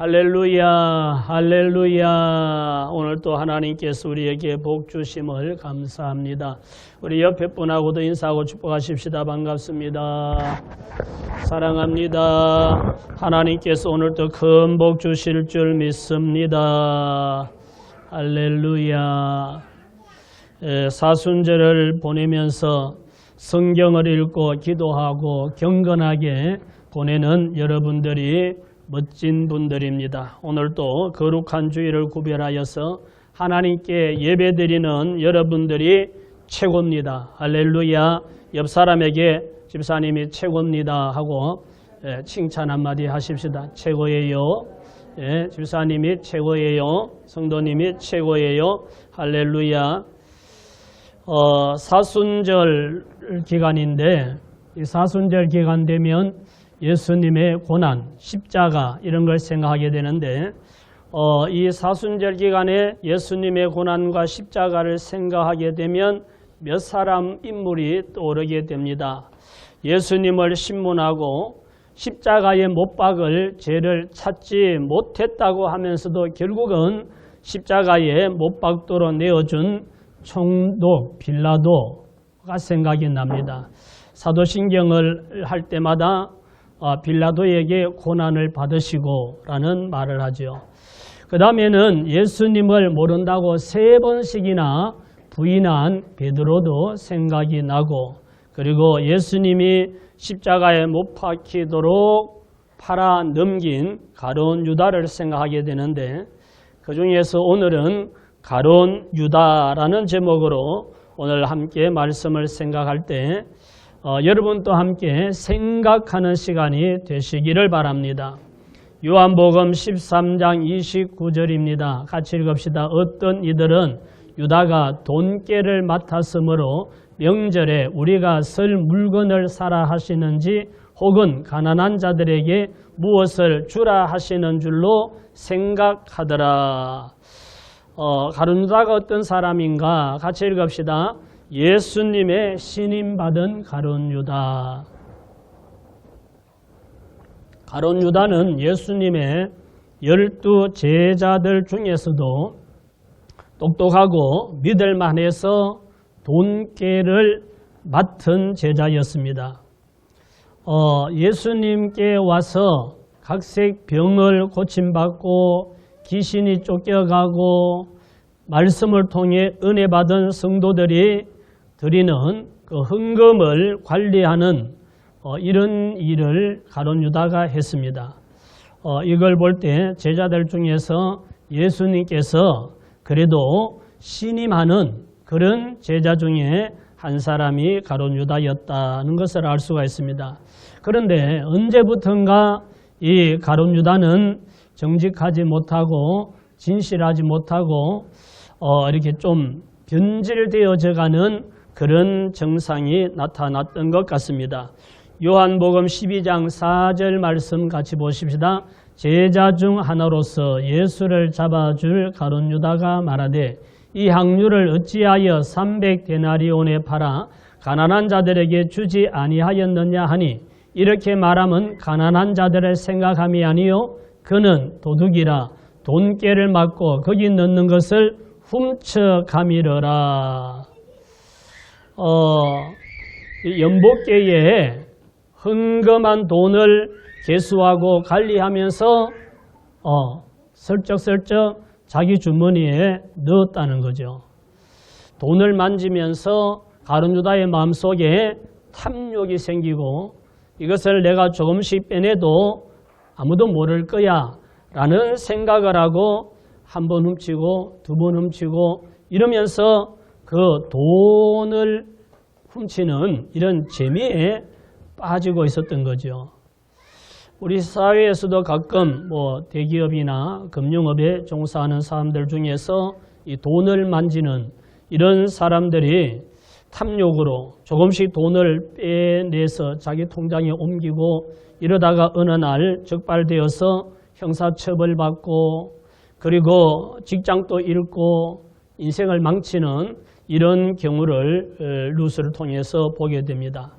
할렐루야, 할렐루야. 오늘 또 하나님께서 우리에게 복 주심을 감사합니다. 우리 옆에 분하고도 인사하고 축복하십시다. 반갑습니다. 사랑합니다. 하나님께서 오늘도 큰 복 주실 줄 믿습니다. 할렐루야. 사순절을 보내면서 성경을 읽고 기도하고 경건하게 보내는 여러분들이 멋진 분들입니다. 오늘도 거룩한 주일을 구별하여서 하나님께 예배드리는 여러분들이 최고입니다. 할렐루야. 옆 사람에게 집사님이 최고입니다 하고 칭찬 한마디 하십시다. 최고예요. 집사님이 최고예요. 성도님이 최고예요. 할렐루야. 사순절 기간인데 이 사순절 기간 되면 예수님의 고난, 십자가 이런 걸 생각하게 되는데 이 사순절 기간에 예수님의 고난과 십자가를 생각하게 되면 몇 사람 인물이 떠오르게 됩니다. 예수님을 신문하고 십자가에 못 박을 죄를 찾지 못했다고 하면서도 결국은 십자가에 못 박도록 내어준 총독 빌라도가 생각이 납니다. 사도신경을 할 때마다 빌라도에게 고난을 받으시고 라는 말을 하죠. 그 다음에는 예수님을 모른다고 3번씩이나 부인한 베드로도 생각이 나고, 그리고 예수님이 십자가에 못 박히도록 팔아 넘긴 가룟 유다를 생각하게 되는데, 그 중에서 오늘은 가룟 유다라는 제목으로 오늘 함께 말씀을 생각할 때 여러분도 함께 생각하는 시간이 되시기를 바랍니다. 요한복음 13장 29절입니다. 같이 읽읍시다. 어떤 이들은 유다가 돈깨를 맡았으므로 명절에 우리가 설 물건을 사라 하시는지 혹은 가난한 자들에게 무엇을 주라 하시는 줄로 생각하더라. 가룟 유다가 어떤 사람인가? 같이 읽읍시다. 예수님의 신임받은 가룟 유다. 가룟 유다는 예수님의 12 제자들 중에서도 똑똑하고 믿을만해서 돈깨를 맡은 제자였습니다. 예수님께 와서 각색 병을 고침받고 귀신이 쫓겨가고 말씀을 통해 은혜 받은 성도들이 드리는 그 헌금을 관리하는 이런 일을 가룟 유다가 했습니다. 이걸 볼 때 제자들 중에서 예수님께서 그래도 신임하는 그런 제자 중에 한 사람이 가룟 유다였다는 것을 알 수가 있습니다. 그런데 언제부턴가 이 가룟 유다는 정직하지 못하고 진실하지 못하고 이렇게 좀 변질되어져가는 그런 증상이 나타났던 것 같습니다. 요한복음 12장 4절 말씀 같이 보십시다. 제자 중 하나로서 예수를 잡아줄 가룟 유다가 말하되 이 향유를 어찌하여 300데나리온에 팔아 가난한 자들에게 주지 아니하였느냐 하니 이렇게 말하면 가난한 자들을 생각함이 아니요 그는 도둑이라 돈깨를 맞고 거기 넣는 것을 훔쳐가미러라. 연복계에 헌금한 돈을 계수하고 관리하면서 슬쩍슬쩍 자기 주머니에 넣었다는 거죠. 돈을 만지면서 가룟 유다의 마음속에 탐욕이 생기고 이것을 내가 조금씩 빼내도 아무도 모를 거야 라는 생각을 하고 한 번 훔치고 두 번 훔치고 이러면서 그 돈을 훔치는 이런 재미에 빠지고 있었던 거죠. 우리 사회에서도 가끔 대기업이나 금융업에 종사하는 사람들 중에서 이 돈을 만지는 이런 사람들이 탐욕으로 조금씩 돈을 빼내서 자기 통장에 옮기고 이러다가 어느 날 적발되어서 형사처벌받고 그리고 직장도 잃고 인생을 망치는 이런 경우를 뉴스를 통해서 보게 됩니다.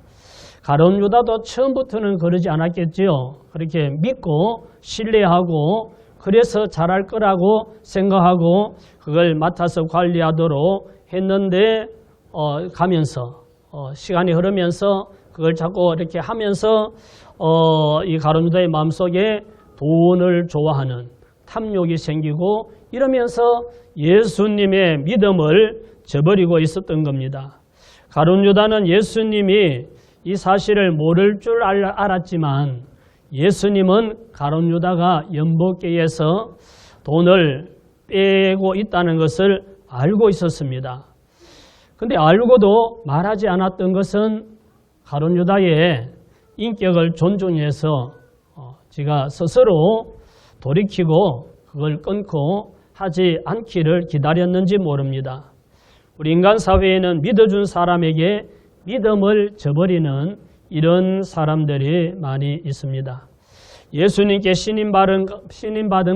가룟 유다도 처음부터는 그러지 않았겠지요. 그렇게 믿고 신뢰하고 그래서 잘할 거라고 생각하고 그걸 맡아서 관리하도록 했는데 가면서 시간이 흐르면서 그걸 자꾸 이렇게 하면서 이 가룟 유다의 마음속에 돈을 좋아하는 탐욕이 생기고 이러면서 예수님의 믿음을 저버리고 있었던 겁니다. 가룟 유다는 예수님이 이 사실을 모를 줄 알았지만 예수님은 가룟 유다가 연복계에서 돈을 빼고 있다는 것을 알고 있었습니다. 그런데 알고도 말하지 않았던 것은 가룟 유다의 인격을 존중해서 지가 스스로 돌이키고 그걸 끊고 하지 않기를 기다렸는지 모릅니다. 우리 인간 사회에는 믿어준 사람에게 믿음을 저버리는 이런 사람들이 많이 있습니다. 예수님께 신임받은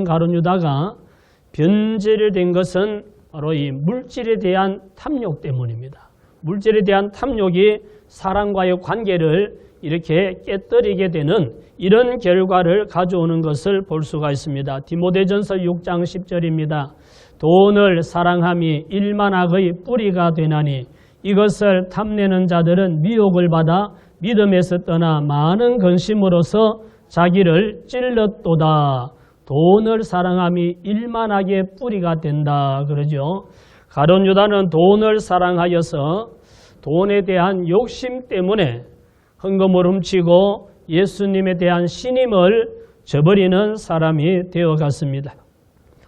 가룟 유다가 변질된 것은 바로 이 물질에 대한 탐욕 때문입니다. 물질에 대한 탐욕이 사람과의 관계를 이렇게 깨뜨리게 되는 이런 결과를 가져오는 것을 볼 수가 있습니다. 디모데전서 6장 10절입니다. 돈을 사랑함이 일만악의 뿌리가 되나니 이것을 탐내는 자들은 미혹을 받아 믿음에서 떠나 많은 근심으로서 자기를 찔렀도다. 돈을 사랑함이 일만악의 뿌리가 된다 그러죠. 가룟 유다는 돈을 사랑하여서 돈에 대한 욕심 때문에 헌금을 훔치고 예수님에 대한 신임을 저버리는 사람이 되어갔습니다.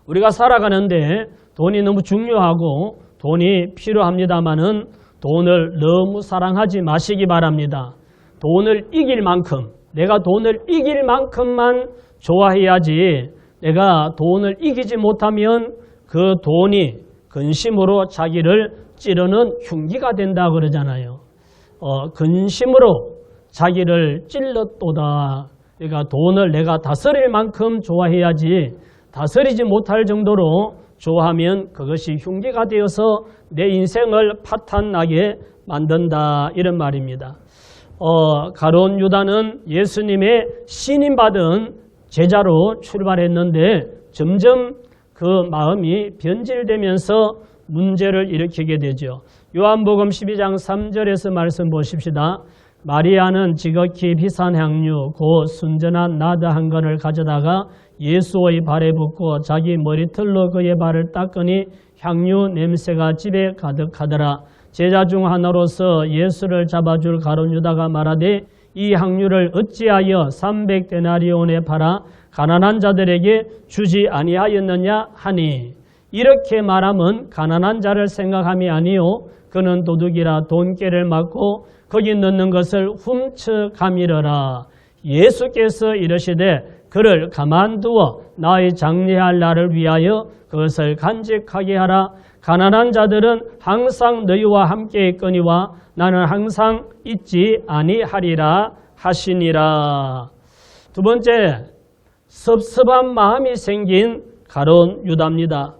우리가 살아가는데 돈이 너무 중요하고 돈이 필요합니다마는 돈을 너무 사랑하지 마시기 바랍니다. 돈을 이길 만큼, 내가 돈을 이길 만큼만 좋아해야지 내가 돈을 이기지 못하면 그 돈이 근심으로 자기를 찌르는 흉기가 된다 그러잖아요. 근심으로 자기를 찔렀도다. 그러니까 돈을 내가 다스릴 만큼 좋아해야지 다스리지 못할 정도로 좋아하면 그것이 흉기가 되어서 내 인생을 파탄나게 만든다 이런 말입니다. 가룟 유다는 예수님의 신임받은 제자로 출발했는데 점점 그 마음이 변질되면서 문제를 일으키게 되죠. 요한복음 12장 3절에서 말씀 보십시다. 마리아는 지극히 비싼 향유 곧 순전한 나드 한 건을 가져다가 예수의 발에 붓고 자기 머리털로 그의 발을 닦으니 향유 냄새가 집에 가득하더라. 제자 중 하나로서 예수를 잡아줄 가룟 유다가 말하되 이 향유를 어찌하여 300데나리온에 팔아 가난한 자들에게 주지 아니하였느냐 하니 이렇게 말하면 가난한 자를 생각함이 아니요 그는 도둑이라 돈깨를 맞고 거기 넣는 것을 훔쳐가미러라. 예수께서 이르시되 그를 가만두어 나의 장례할 날을 위하여 그것을 간직하게 하라. 가난한 자들은 항상 너희와 함께 있거니와 나는 항상 있지 아니하리라 하시니라. 두 번째, 섭섭한 마음이 생긴 가룟 유다입니다.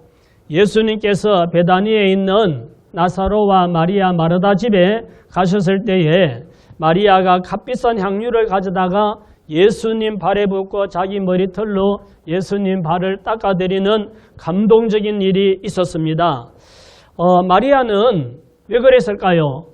예수님께서 베다니에 있는 나사로와 마리아 마르다 집에 가셨을 때에 마리아가 값비싼 향유를 가져다가 예수님 발에 붓고 자기 머리털로 예수님 발을 닦아드리는 감동적인 일이 있었습니다. 마리아는 왜 그랬을까요?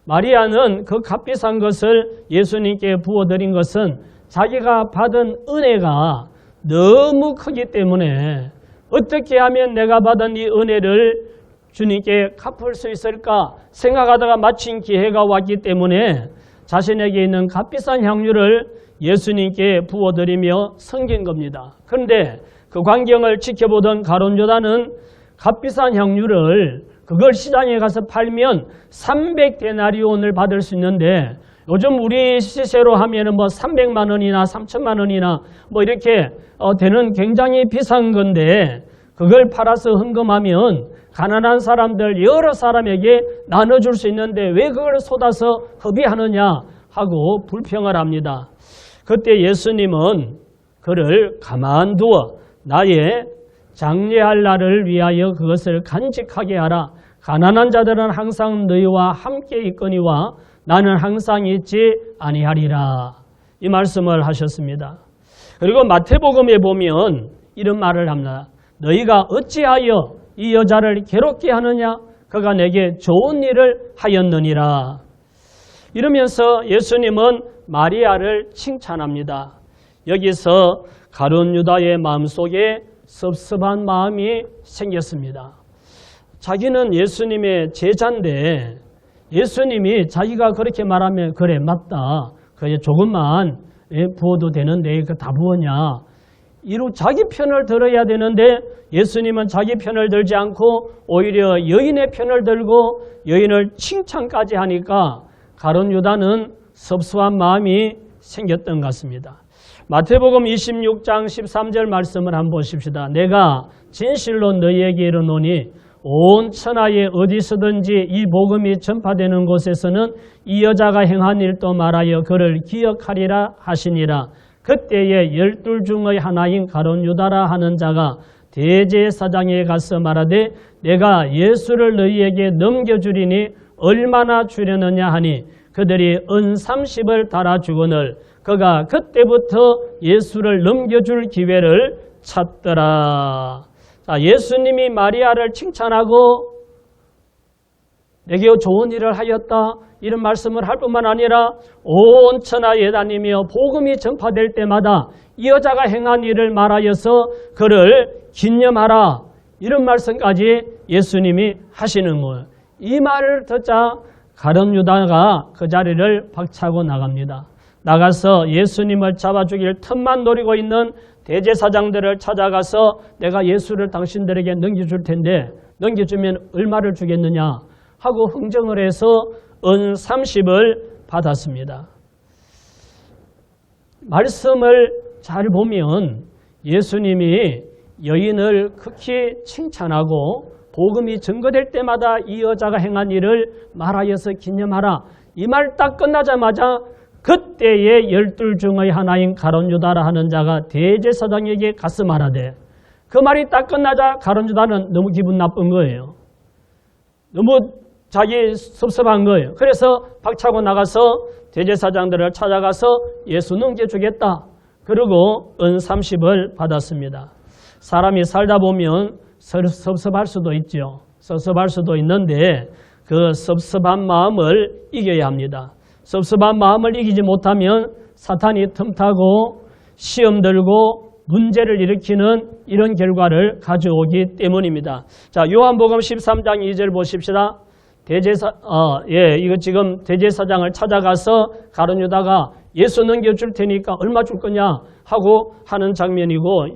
마리아는 그 값비싼 것을 예수님께 부어드린 것은 자기가 받은 은혜가 너무 크기 때문에 어떻게 하면 내가 받은 이 은혜를 주님께 갚을 수 있을까 생각하다가 마침 기회가 왔기 때문에 자신에게 있는 값비싼 향유를 예수님께 부어드리며 섬긴 겁니다. 그런데 그 광경을 지켜보던 가룟 유다는 값비싼 향유를 그걸 시장에 가서 팔면 300데나리온을 받을 수 있는데 요즘 우리 시세로 하면은 300만 원이나 3천만 원이나 이렇게 되는 굉장히 비싼 건데 그걸 팔아서 헌금하면 가난한 사람들 여러 사람에게 나눠줄 수 있는데 왜 그걸 쏟아서 허비하느냐 하고 불평을 합니다. 그때 예수님은 그를 가만두어 나의 장례할 날을 위하여 그것을 간직하게 하라. 가난한 자들은 항상 너희와 함께 있거니와 나는 항상 있지 아니하리라. 이 말씀을 하셨습니다. 그리고 마태복음에 보면 이런 말을 합니다. 너희가 어찌하여 이 여자를 괴롭게 하느냐? 그가 내게 좋은 일을 하였느니라. 이러면서 예수님은 마리아를 칭찬합니다. 여기서 가룟 유다의 마음속에 섭섭한 마음이 생겼습니다. 자기는 예수님의 제자인데 예수님이 자기가 그렇게 말하면 그래 맞다. 그래 조금만 부어도 되는데 그 다 부었냐. 이로 자기 편을 들어야 되는데 예수님은 자기 편을 들지 않고 오히려 여인의 편을 들고 여인을 칭찬까지 하니까 가룟 유다는 섭섭한 마음이 생겼던 것 같습니다. 마태복음 26장 13절 말씀을 한번 보십시다. 내가 진실로 너희에게 이르노니 온 천하에 어디서든지 이 복음이 전파되는 곳에서는 이 여자가 행한 일도 말하여 그를 기억하리라 하시니라. 그때에 12 중의 하나인 가룟 유다라 하는 자가 대제사장에 가서 말하되 내가 예수를 너희에게 넘겨주리니 얼마나 주려느냐 하니 그들이 은 30을 달아주거늘 그가 그때부터 예수를 넘겨줄 기회를 찾더라. 자, 예수님이 마리아를 칭찬하고 내게 좋은 일을 하였다 이런 말씀을 할 뿐만 아니라 온 천하에 다니며 복음이 전파될 때마다 이 여자가 행한 일을 말하여서 그를 기념하라 이런 말씀까지 예수님이 하시는 거예요. 이 말을 듣자 가룟 유다가 그 자리를 박차고 나갑니다. 나가서 예수님을 잡아 죽일 틈만 노리고 있는 대제사장들을 찾아가서 내가 예수를 당신들에게 넘겨줄 텐데 넘겨주면 얼마를 주겠느냐 하고 흥정을 해서 은 30을 받았습니다. 말씀을 잘 보면 예수님이 여인을 극히 칭찬하고 복음이 증거될 때마다 이 여자가 행한 일을 말하여서 기념하라. 이 말 딱 끝나자마자 그때에 12 중의 하나인 가룟 유다라 하는 자가 대제사장에게 가서 말하되 그 말이 딱 끝나자 가룟 유다는 너무 기분 나쁜 거예요. 너무 자기 섭섭한 거예요. 그래서 박차고 나가서 대제사장들을 찾아가서 예수 넘겨주겠다. 그리고 은 30을 받았습니다. 사람이 살다 보면 섭섭할 수도 있죠. 섭섭할 수도 있는데 그 섭섭한 마음을 이겨야 합니다. 섭섭한 마음을 이기지 못하면 사탄이 틈타고 시험 들고 문제를 일으키는 이런 결과를 가져오기 때문입니다. 자, 요한복음 13장 2절 보십시다. 이거 지금 대제사장을 찾아가서 가룟 유다가 예수 넘겨줄 테니까 얼마 줄 거냐 하고 하는 장면이고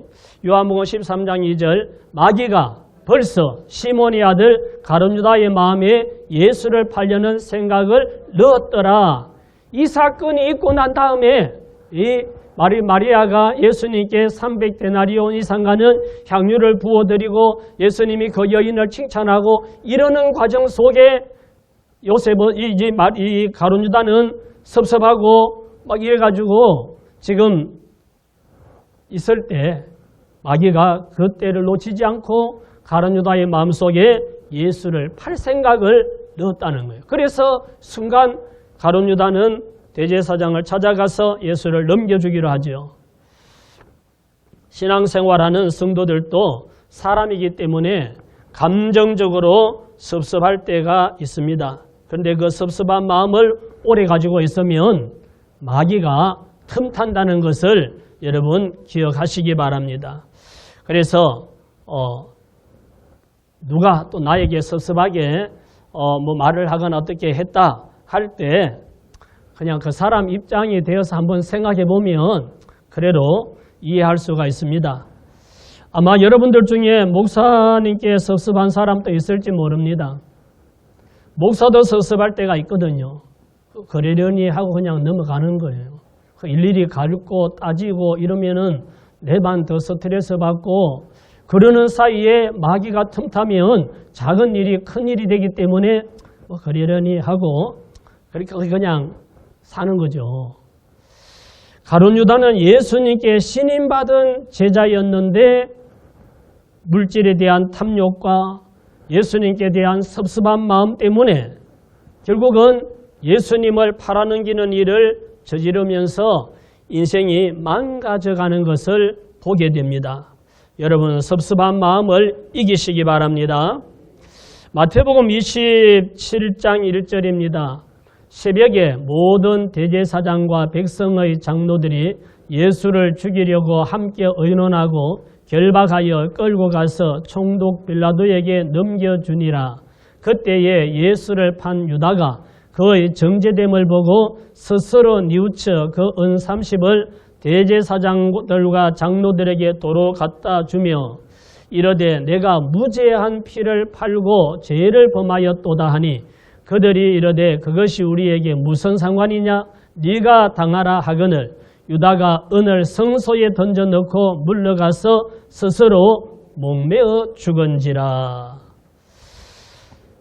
요한복음 13장 2절 마귀가 벌써 시몬의 아들 가룟 유다의 마음에 예수를 팔려는 생각을 넣었더라. 이 사건이 있고 난 다음에 이 마리아가 예수님께 300데나리온 이상 가는 향유를 부어드리고 예수님이 그 여인을 칭찬하고 이러는 과정 속에 이 가룟 유다는 섭섭하고 막 이래가지고 지금 있을 때 마귀가 그 때를 놓치지 않고 가룟 유다의 마음속에 예수를 팔 생각을 넣었다는 거예요. 그래서 순간 가룟 유다는 대제사장을 찾아가서 예수를 넘겨주기로 하죠. 신앙생활하는 성도들도 사람이기 때문에 감정적으로 섭섭할 때가 있습니다. 그런데 그 섭섭한 마음을 오래 가지고 있으면 마귀가 틈탄다는 것을 여러분 기억하시기 바랍니다. 그래서 누가 또 나에게 섭섭하게 말을 하거나 어떻게 했다 할 때 그냥 그 사람 입장이 되어서 한번 생각해 보면 그래도 이해할 수가 있습니다. 아마 여러분들 중에 목사님께 섭섭한 사람도 있을지 모릅니다. 목사도 섭섭할 때가 있거든요. 그러려니 하고 그냥 넘어가는 거예요. 일일이 가르고 따지고 이러면은 내만 더 스트레스 받고 그러는 사이에 마귀가 틈타면 작은 일이 큰 일이 되기 때문에 그러려니 하고 그렇게 그냥 사는 거죠. 가룟 유다는 예수님께 신임받은 제자였는데 물질에 대한 탐욕과 예수님께 대한 섭섭한 마음 때문에 결국은 예수님을 팔아넘기는 일을 저지르면서 인생이 망가져가는 것을 보게 됩니다. 여러분 섭섭한 마음을 이기시기 바랍니다. 마태복음 27장 1절입니다. 새벽에 모든 대제사장과 백성의 장로들이 예수를 죽이려고 함께 의논하고 결박하여 끌고 가서 총독 빌라도에게 넘겨주니라. 그때에 예수를 판 유다가 그의 정죄됨을 보고 스스로 뉘우쳐 그 은 30을 대제사장들과 장로들에게 도로 갖다 주며 이르되 내가 무죄한 피를 팔고 죄를 범하였도다 하니 그들이 이르되 그것이 우리에게 무슨 상관이냐 네가 당하라 하거늘 유다가 은을 성소에 던져넣고 물러가서 스스로 목매어 죽은지라.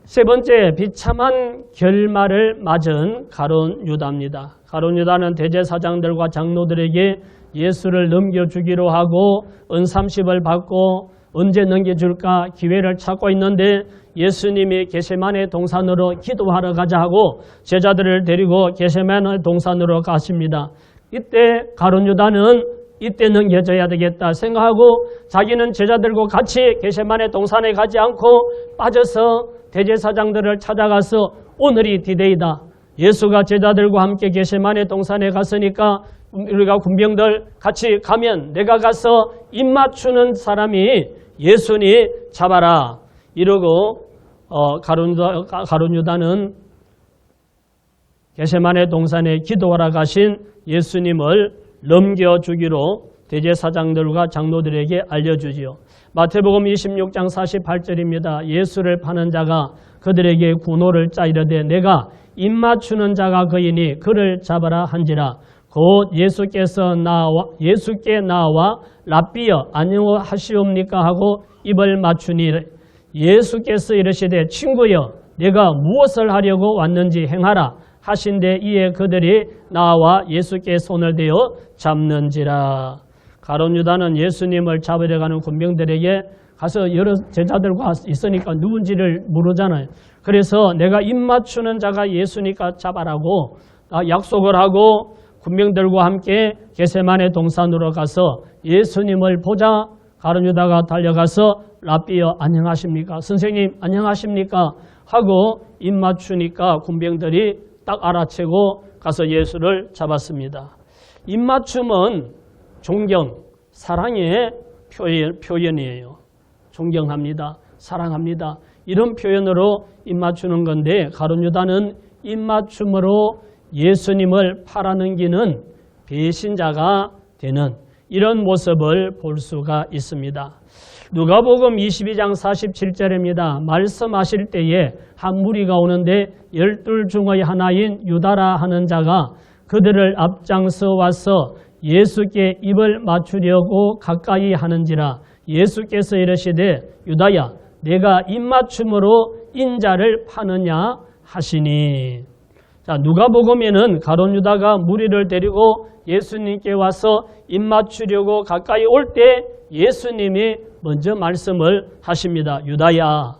세 번째, 비참한 결말을 맞은 가룟 유다입니다. 가룟 유다는 대제사장들과 장로들에게 예수를 넘겨주기로 하고 은 30을 받고 언제 넘겨줄까 기회를 찾고 있는데 예수님이 겟세마네 동산으로 기도하러 가자 하고 제자들을 데리고 겟세마네 동산으로 가십니다. 이때 가룟 유다는 이때 넘겨줘야 되겠다 생각하고 자기는 제자들과 같이 겟세마네 동산에 가지 않고 빠져서 대제사장들을 찾아가서 오늘이 디데이다. 예수가 제자들과 함께 겟세마네 동산에 갔으니까 우리가 군병들 같이 가면 내가 가서 입 맞추는 사람이 예수니 잡아라. 이러고 가룟 유다는 겟세마네 동산에 기도하러 가신 예수님을 넘겨주기로 대제사장들과 장로들에게 알려주지요. 마태복음 26장 48절입니다. 예수를 파는 자가 그들에게 군호를 짜이르되 내가 입맞추는 자가 그이니 그를 잡아라 한지라. 곧 예수께 나와 랍비여 안녕하시옵니까 하고 입을 맞추니 예수께서 이르시되 친구여 내가 무엇을 하려고 왔는지 행하라 하신데 이에 그들이 나와 예수께 손을 대어 잡는지라. 가룟 유다는 예수님을 잡으려 가는 군병들에게 가서 여러 제자들과 있으니까 누군지를 모르잖아요. 그래서 내가 입 맞추는 자가 예수니까 잡아라고 약속을 하고 군병들과 함께 겟세마네 동산으로 가서 예수님을 보자 가룟 유다가 달려가서 랍비여 안녕하십니까? 선생님 안녕하십니까? 하고 입 맞추니까 군병들이 딱 알아채고 가서 예수를 잡았습니다. 입 맞춤은 존경, 사랑의 표현이에요. 존경합니다. 사랑합니다. 이런 표현으로 입 맞추는 건데 가룟 유다는 입 맞춤으로 예수님을 팔아넘기는 배신자가 되는 이런 모습을 볼 수가 있습니다. 누가복음 22장 47절입니다. 말씀하실 때에 한 무리가 오는데 12 중의 하나인 유다라 하는 자가 그들을 앞장서 와서 예수께 입을 맞추려고 가까이 하는지라. 예수께서 이르시되 유다야 내가 입맞춤으로 인자를 파느냐 하시니. 자, 누가복음에는 가룟 유다가 무리를 데리고 예수님께 와서 입맞추려고 가까이 올 때 예수님이 먼저 말씀을 하십니다. 유다야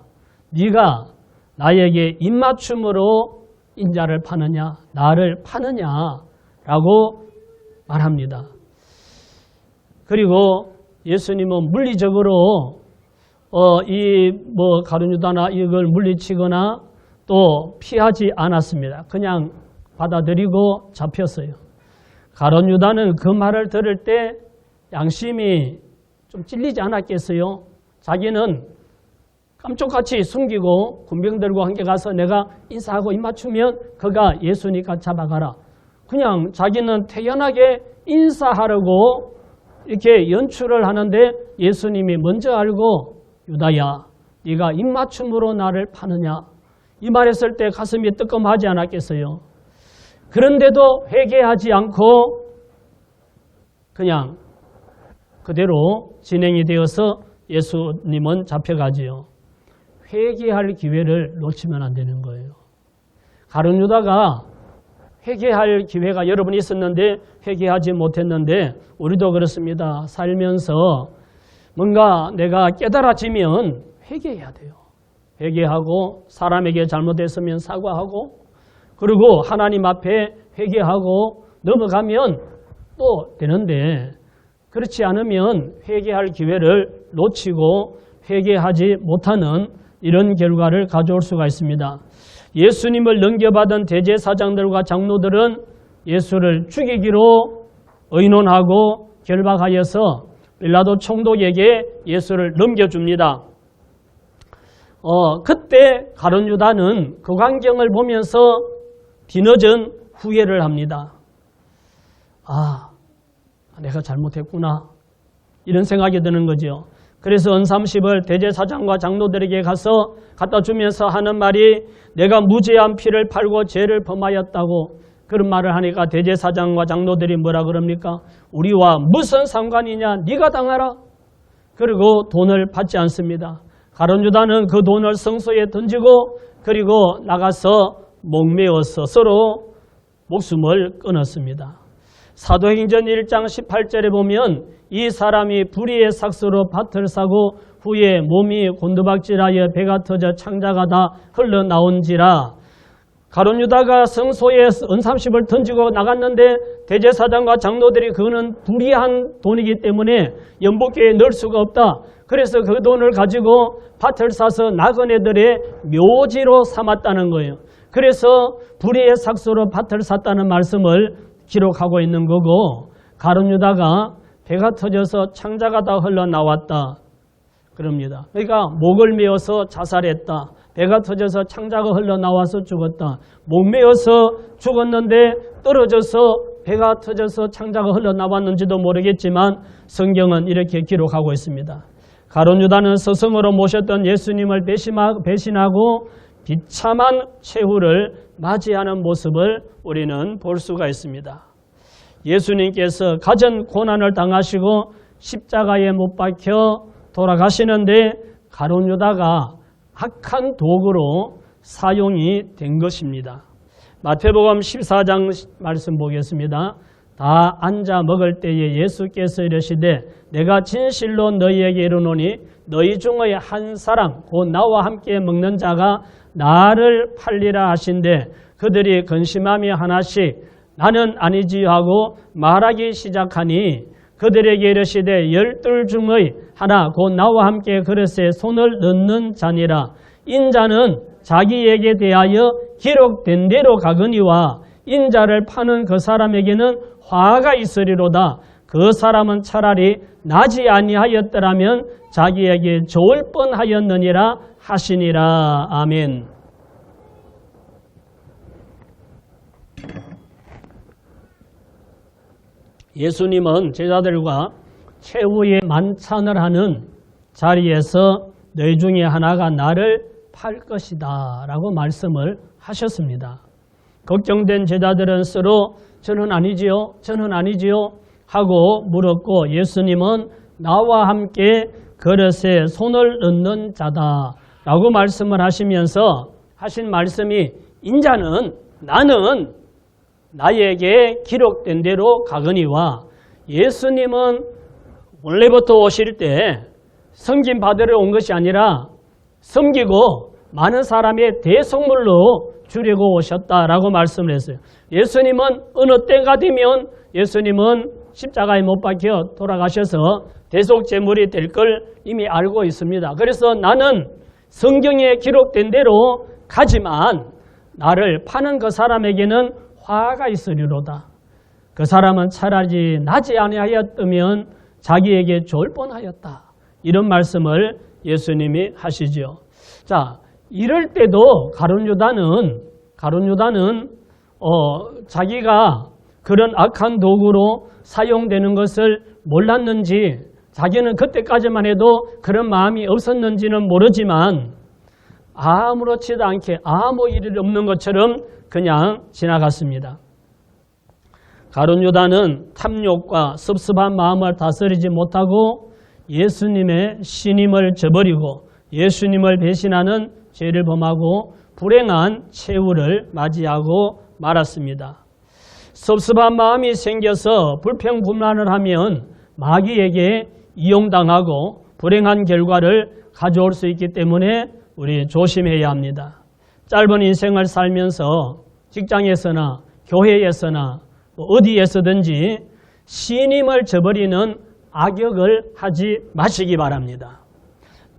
네가 나에게 입맞춤으로 인자를 파느냐 나를 파느냐 라고 말합니다. 그리고 예수님은 물리적으로 가룟 유다나 이걸 물리치거나 또 피하지 않았습니다. 그냥 받아들이고 잡혔어요. 가룟 유다는 그 말을 들을 때 양심이 좀 찔리지 않았겠어요? 자기는 깜짝같이 숨기고 군병들과 함께 가서 내가 인사하고 입 맞추면 그가 예수니까 잡아가라. 그냥 자기는 태연하게 인사하려고 이렇게 연출을 하는데 예수님이 먼저 알고 유다야 네가 입맞춤으로 나를 파느냐 이 말했을 때 가슴이 뜨끔하지 않았겠어요? 그런데도 회개하지 않고 그냥 그대로 진행이 되어서 예수님은 잡혀가지요. 회개할 기회를 놓치면 안 되는 거예요. 가룟 유다가 회개할 기회가 여러 번 있었는데 회개하지 못했는데 우리도 그렇습니다. 살면서 뭔가 내가 깨달아지면 회개해야 돼요. 회개하고 사람에게 잘못했으면 사과하고 그리고 하나님 앞에 회개하고 넘어가면 또 되는데 그렇지 않으면 회개할 기회를 놓치고 회개하지 못하는 이런 결과를 가져올 수가 있습니다. 예수님을 넘겨받은 대제사장들과 장로들은 예수를 죽이기로 의논하고 결박하여서 빌라도 총독에게 예수를 넘겨줍니다. 그때 가룟 유다는 그 광경을 보면서 뒤늦은 후회를 합니다. 내가 잘못했구나. 이런 생각이 드는 거죠. 그래서 은삼십을 대제사장과 장로들에게 가서 갖다 주면서 하는 말이 내가 무죄한 피를 팔고 죄를 범하였다고 그런 말을 하니까 대제사장과 장로들이 뭐라 그럽니까? 우리와 무슨 상관이냐? 네가 당하라. 그리고 돈을 받지 않습니다. 가룟 유다는 그 돈을 성소에 던지고 그리고 나가서 목매어서 서로 목숨을 끊었습니다. 사도행전 1장 18절에 보면 이 사람이 불의의 삭스로 밭을 사고 후에 몸이 곤두박질하여 배가 터져 창자가 다 흘러나온지라. 가룟 유다가 성소에 은삼십을 던지고 나갔는데 대제사장과 장로들이 그거는 불의한 돈이기 때문에 연복계에 넣을 수가 없다. 그래서 그 돈을 가지고 밭을 사서 나그네들의 묘지로 삼았다는 거예요. 그래서 불의의 삭스로 밭을 샀다는 말씀을 기록하고 있는 거고, 가룟 유다가 배가 터져서 창자가 다 흘러나왔다 그럽니다. 그러니까 목을 메어서 자살했다. 배가 터져서 창자가 흘러나와서 죽었다. 목 메어서 죽었는데 떨어져서 배가 터져서 창자가 흘러나왔는지도 모르겠지만 성경은 이렇게 기록하고 있습니다. 가룟 유다는 스승으로 모셨던 예수님을 배신하고 비참한 최후를 맞이하는 모습을 우리는 볼 수가 있습니다. 예수님께서 가진 고난을 당하시고 십자가에 못 박혀 돌아가시는데 가룟 유다가 악한 도구로 사용이 된 것입니다. 마태복음 14장 말씀 보겠습니다. 다 앉아 먹을 때에 예수께서 이르시되 내가 진실로 너희에게 이르노니 너희 중의 한 사람 곧 나와 함께 먹는 자가 나를 팔리라 하신대 그들이 근심하며 하나씩 나는 아니지요 하고 말하기 시작하니 그들에게 이르시되 12 중의 하나 곧 나와 함께 그릇에 손을 넣는 자니라. 인자는 자기에게 대하여 기록된 대로 가거니와 인자를 파는 그 사람에게는 화가 있으리로다. 그 사람은 차라리 나지 아니하였더라면 자기에게 좋을 뻔하였느니라 하시니라. 아멘. 예수님은 제자들과 최후의 만찬을 하는 자리에서 너희 중에 하나가 나를 팔 것이다 라고 말씀을 하셨습니다. 걱정된 제자들은 서로 저는 아니지요, 저는 아니지요 하고 물었고 예수님은 나와 함께 그릇에 손을 넣는 자다 라고 말씀을 하시면서 하신 말씀이 인자는 나는 나에게 기록된 대로 가거니와 예수님은 원래부터 오실 때 섬김 받으러 온 것이 아니라 섬기고 많은 사람의 대속물로 주려고 오셨다라고 말씀을 했어요. 예수님은 어느 때가 되면 예수님은 십자가에 못 박혀 돌아가셔서 대속제물이 될 걸 이미 알고 있습니다. 그래서 나는 성경에 기록된 대로 가지만 나를 파는 그 사람에게는 화가 있으리로다. 그 사람은 차라리 나지 아니하였다면 자기에게 좋을 뻔하였다. 이런 말씀을 예수님이 하시죠. 자, 이럴 때도 가룟 유다는 자기가 그런 악한 도구로 사용되는 것을 몰랐는지 자기는 그때까지만 해도 그런 마음이 없었는지는 모르지만 아무렇지도 않게 아무 일이 없는 것처럼 그냥 지나갔습니다. 가룟 유다는 탐욕과 섭섭한 마음을 다스리지 못하고 예수님의 신임을 저버리고 예수님을 배신하는 죄를 범하고 불행한 최후를 맞이하고 말았습니다. 섭섭한 마음이 생겨서 불평불만을 하면 마귀에게 이용당하고 불행한 결과를 가져올 수 있기 때문에 우리 조심해야 합니다. 짧은 인생을 살면서 직장에서나 교회에서나 어디에서든지 신임을 저버리는 악역을 하지 마시기 바랍니다.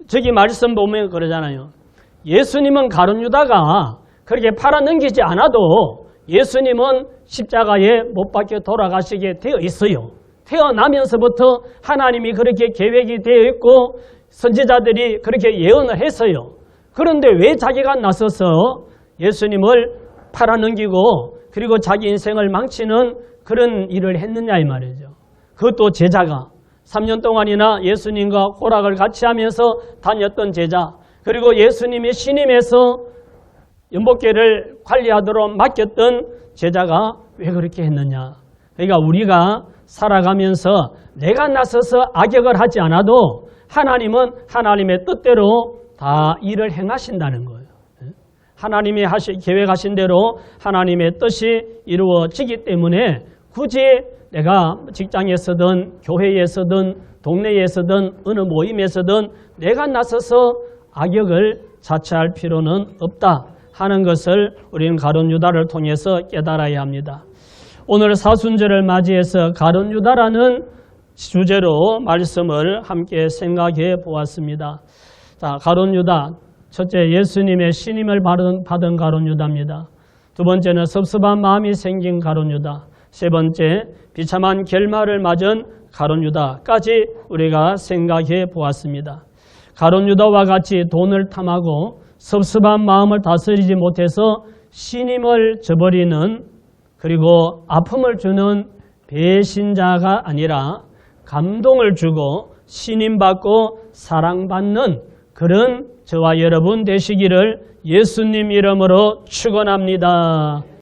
저기 말씀 보면 그러잖아요. 예수님은 가룟 유다가 그렇게 팔아넘기지 않아도 예수님은 십자가에 못 박혀 돌아가시게 되어 있어요. 태어나면서부터 하나님이 그렇게 계획이 되어 있고 선지자들이 그렇게 예언을 했어요. 그런데 왜 자기가 나서서 예수님을 팔아넘기고 그리고 자기 인생을 망치는 그런 일을 했느냐 이 말이죠. 그것도 제자가 3년 동안이나 예수님과 호락을 같이 하면서 다녔던 제자, 그리고 예수님의 신임에서 연복궤를 관리하도록 맡겼던 제자가 왜 그렇게 했느냐. 그러니까 우리가 살아가면서 내가 나서서 악역을 하지 않아도 하나님은 하나님의 뜻대로 다 일을 행하신다는 거예요. 하나님이 계획하신 대로 하나님의 뜻이 이루어지기 때문에 굳이 내가 직장에서든 교회에서든 동네에서든 어느 모임에서든 내가 나서서 악역을 자처할 필요는 없다 하는 것을 우리는 가룟 유다를 통해서 깨달아야 합니다. 오늘 사순절을 맞이해서 가룟 유다라는 주제로 말씀을 함께 생각해 보았습니다. 자, 가룟 유다, 첫째 예수님의 신임을 받은 가룟 유다입니다. 두 번째는 섭섭한 마음이 생긴 가룟 유다, 세 번째 비참한 결말을 맞은 가룟 유다까지 우리가 생각해 보았습니다. 가룟 유다와 같이 돈을 탐하고 섭섭한 마음을 다스리지 못해서 신임을 저버리는, 그리고 아픔을 주는 배신자가 아니라 감동을 주고 신임받고 사랑받는 그런 저와 여러분 되시기를 예수님 이름으로 축원합니다.